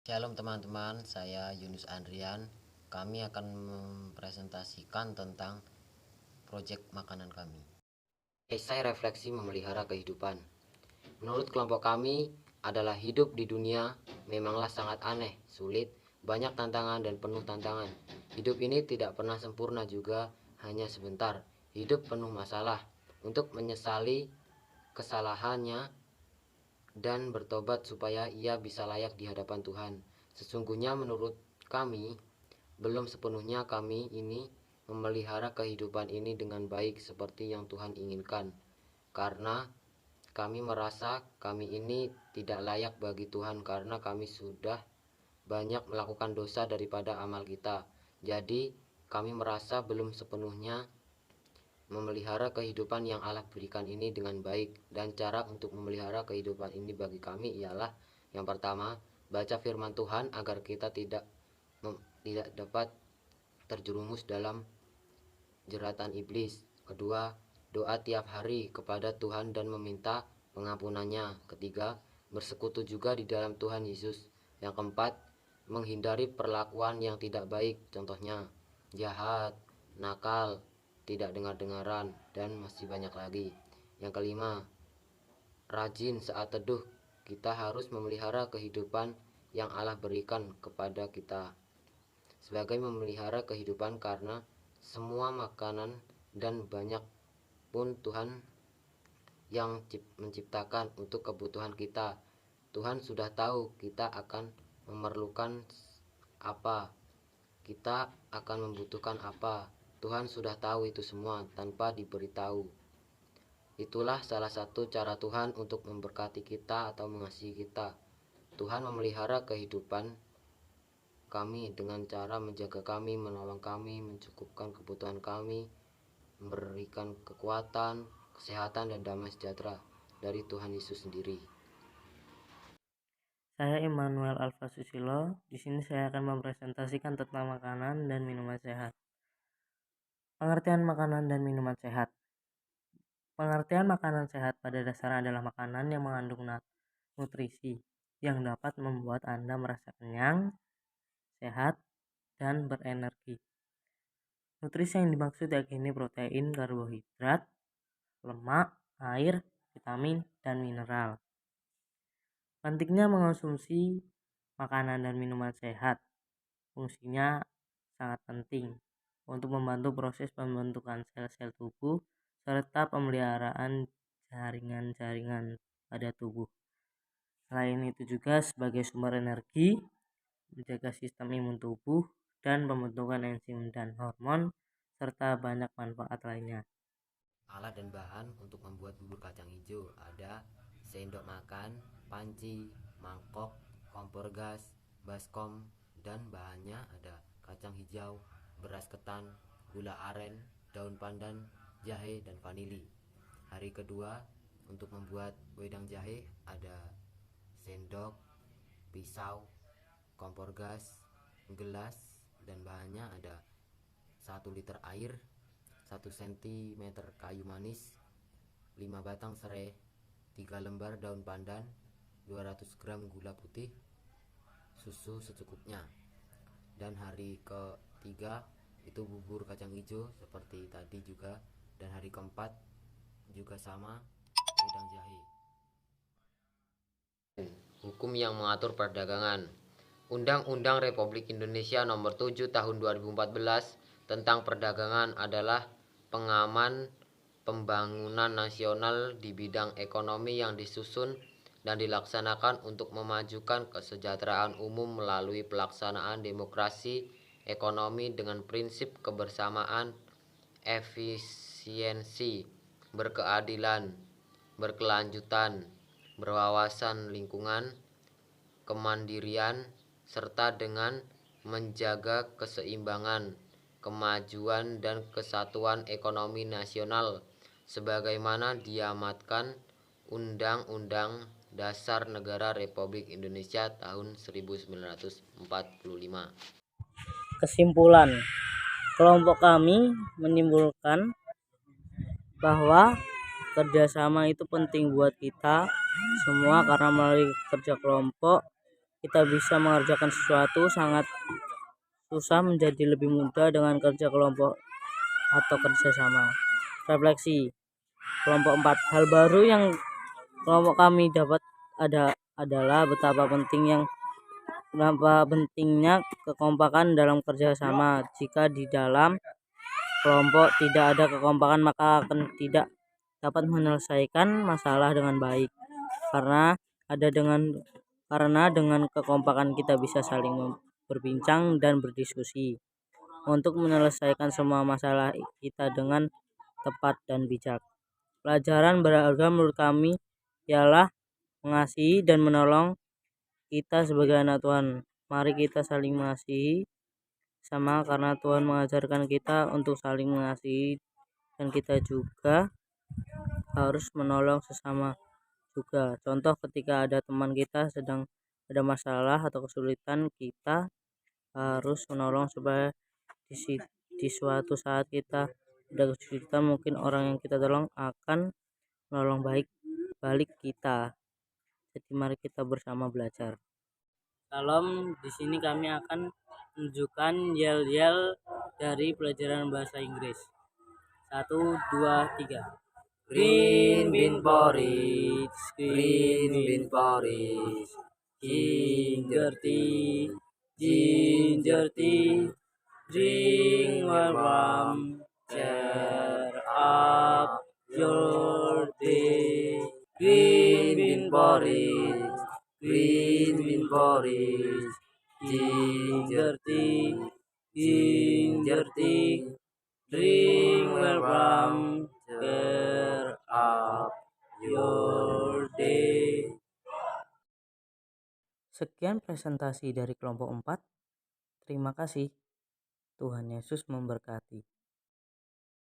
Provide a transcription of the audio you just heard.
Shalom teman-teman, saya Yunus Andrian. Kami akan mempresentasikan tentang proyek makanan kami. Esai refleksi memelihara kehidupan. Menurut kelompok kami adalah hidup di dunia memanglah sangat aneh, sulit, banyak tantangan dan penuh tantangan. Hidup ini tidak pernah sempurna juga, hanya sebentar. Hidup penuh masalah. Untuk menyesali kesalahannya dan bertobat supaya ia bisa layak di hadapan Tuhan. Sesungguhnya menurut kami, belum sepenuhnya kami ini memelihara kehidupan ini dengan baik seperti yang Tuhan inginkan. Karena kami merasa kami ini tidak layak bagi Tuhan karena kami sudah banyak melakukan dosa daripada amal kita. Jadi kami merasa belum sepenuhnya memelihara kehidupan yang Allah berikan ini dengan baik. Dan cara untuk memelihara kehidupan ini bagi kami ialah yang pertama, baca firman Tuhan agar kita tidak dapat terjerumus dalam jeratan iblis. Kedua, doa tiap hari kepada Tuhan dan meminta pengampunannya. Ketiga, bersekutu juga di dalam Tuhan Yesus. Yang keempat, menghindari perlakuan yang tidak baik, contohnya jahat, nakal, tidak dengar-dengaran, dan masih banyak lagi. Yang kelima, rajin saat teduh. Kita harus memelihara kehidupan yang Allah berikan kepada kita sebagai memelihara kehidupan, karena semua makanan dan banyak pun Tuhan yang menciptakan untuk kebutuhan kita. Tuhan sudah tahu kita akan memerlukan apa, kita akan membutuhkan apa. Tuhan sudah tahu itu semua tanpa diberitahu. Itulah salah satu cara Tuhan untuk memberkati kita atau mengasihi kita. Tuhan memelihara kehidupan kami dengan cara menjaga kami, menolong kami, mencukupkan kebutuhan kami, memberikan kekuatan, kesehatan, dan damai sejahtera dari Tuhan Yesus sendiri. Saya Immanuel Alfa Susilo. Di sini saya akan mempresentasikan tentang makanan dan minuman sehat. Pengertian makanan dan minuman sehat. Pengertian makanan sehat pada dasarnya adalah makanan yang mengandung nutrisi yang dapat membuat Anda merasa kenyang, sehat, dan berenergi. Nutrisi yang dimaksud yakni protein, karbohidrat, lemak, air, vitamin, dan mineral. Pentingnya mengonsumsi makanan dan minuman sehat. Fungsinya sangat penting untuk membantu proses pembentukan sel-sel tubuh serta pemeliharaan jaringan-jaringan pada tubuh. Selain itu juga sebagai sumber energi, menjaga sistem imun tubuh, dan pembentukan enzim dan hormon, serta banyak manfaat lainnya. Alat dan bahan untuk membuat bubur kacang hijau ada sendok makan, panci, mangkok, kompor gas, baskom, dan bahannya ada kacang hijau, beras ketan, gula aren, daun pandan, jahe, dan vanili. Hari kedua, untuk membuat wedang jahe ada sendok, pisau, kompor gas, gelas, dan bahannya ada 1 liter air, 1 cm kayu manis, 5 batang serai, 3 lembar daun pandan, 200 gram gula putih, susu secukupnya. Dan hari ketiga itu bubur kacang hijau seperti tadi juga. Dan hari keempat juga sama, wedang jahe. Hukum yang mengatur perdagangan. Undang-Undang Republik Indonesia Nomor 7 Tahun 2014 tentang perdagangan adalah pengaman pembangunan nasional di bidang ekonomi yang disusun dan dilaksanakan untuk memajukan kesejahteraan umum melalui pelaksanaan demokrasi ekonomi dengan prinsip kebersamaan, efisiensi, berkeadilan, berkelanjutan, berwawasan lingkungan, kemandirian, serta dengan menjaga keseimbangan, kemajuan, dan kesatuan ekonomi nasional sebagaimana diamatkan Undang-Undang Dasar Negara Republik Indonesia tahun 1945. Kesimpulan, kelompok kami menyimpulkan bahwa kerjasama itu penting buat kita semua karena melalui kerja kelompok kita bisa mengerjakan sesuatu sangat susah menjadi lebih mudah dengan kerja kelompok atau kerjasama. Refleksi kelompok 4. Hal baru yang kelompok kami dapat adalah betapa pentingnya kekompakan dalam kerjasama. Jika di dalam kelompok tidak ada kekompakan, maka akan tidak dapat menyelesaikan masalah dengan baik. Karena dengan kekompakan kita bisa saling berbincang dan berdiskusi untuk menyelesaikan semua masalah kita dengan tepat dan bijak. Pelajaran berharga menurut kami ialah mengasihi dan menolong kita sebagai anak Tuhan. Mari kita saling mengasihi sama karena Tuhan mengajarkan kita untuk saling mengasihi, dan kita juga harus menolong sesama juga. Contoh, ketika ada teman kita sedang ada masalah atau kesulitan, kita harus menolong supaya di suatu saat kita ada kesulitan, mungkin orang yang kita tolong akan menolong balik kita. Jadi mari kita bersama belajar. Salam, di sini kami akan menunjukkan yel-yel dari pelajaran bahasa Inggris. 1, 2, 3. Green bean porridge, green bean porridge, ginger tea, ginger tea, drink while warm, cheer up your day. Green bean porridge, green bean porridge, ginger tea, ginger tea, drink while warm, cheer up your day. Sekian presentasi dari kelompok 4. Terima kasih. Tuhan Yesus memberkati.